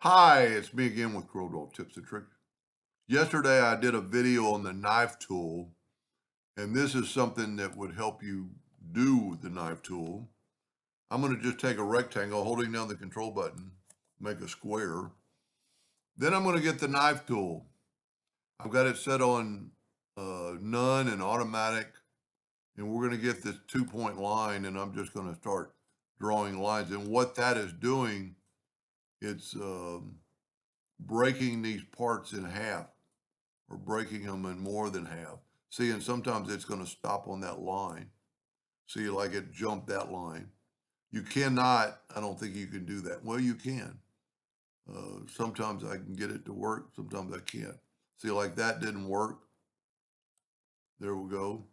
Hi, it's me again with Corel Tips and Tricks. Yesterday I did a video on the knife tool, and this is something that would help you do the knife tool. I'm going to just take a rectangle, holding down the control button, make a square. Then I'm going to get the knife tool. I've got it set on none and automatic, and we're going to get this 2-point line, and I'm just going to start drawing lines. And what that is doing, it's breaking these parts in half, or breaking them in more than half. See, and sometimes it's going to stop on that line. See, like it jumped that line. You cannot, I don't think you can do that. Well, you can. Sometimes I can get it to work, sometimes I can't. See, like that didn't work. There we go.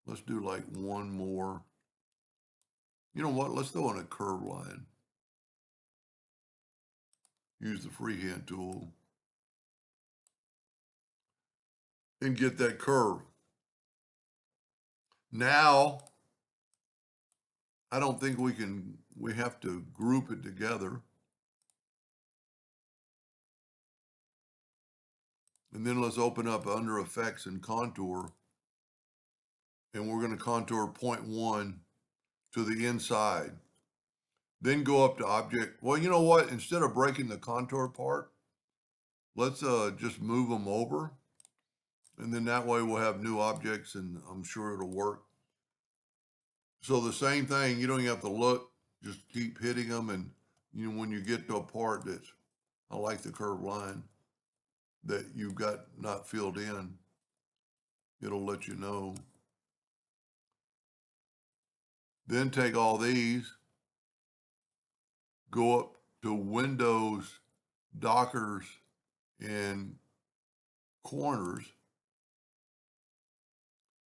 Let's do like one more. You know what? Let's throw in a curve line. Use the freehand tool and get that curve. Now, I don't think we have to group it together. And then let's open up under effects and contour. And we're going to contour 0.1 to the inside. Then go up to object. Well, you know what? Instead of breaking the contour part, let's just move them over. And then that way we'll have new objects and I'm sure it'll work. So the same thing, you don't even have to look, just keep hitting them. And you know, when you get to a part that's, I like the curved line, that you've got not filled in, it'll let you know. Then take all these, go up to Windows, Dockers, and Corners,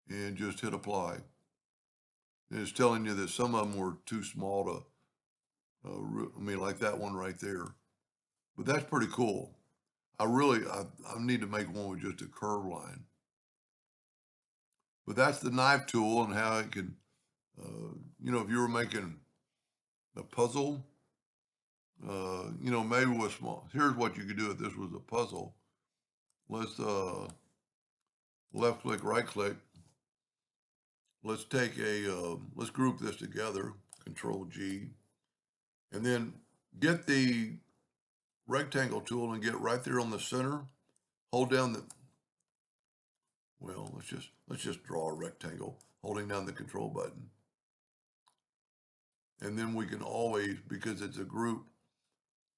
and just hit apply. And it's telling you that some of them were too small to, I mean, like that one right there. But that's pretty cool. I need to make one with just a curve line. But that's the knife tool and how it can, you know, if you were making a puzzle, you know, maybe with small, here's what you could do if this was a puzzle. Let's left click, right click. Let's take let's group this together, Control G, and then get the rectangle tool and get right there on the center. Hold down well, let's just draw a rectangle, holding down the control button. And then we can always, because it's a group,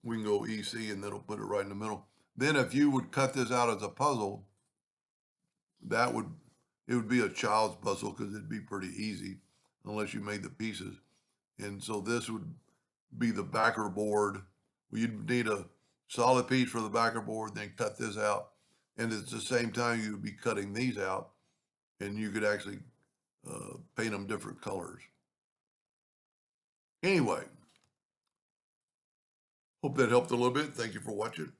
we can go EC and that'll put it right in the middle. Then if you would cut this out as a puzzle, it would be a child's puzzle because it'd be pretty easy unless you made the pieces. And so this would be the backer board. You'd need a solid piece for the backer board, then cut this out. And at the same time, you'd be cutting these out and you could actually paint them different colors. Anyway, hope that helped a little bit. Thank you for watching.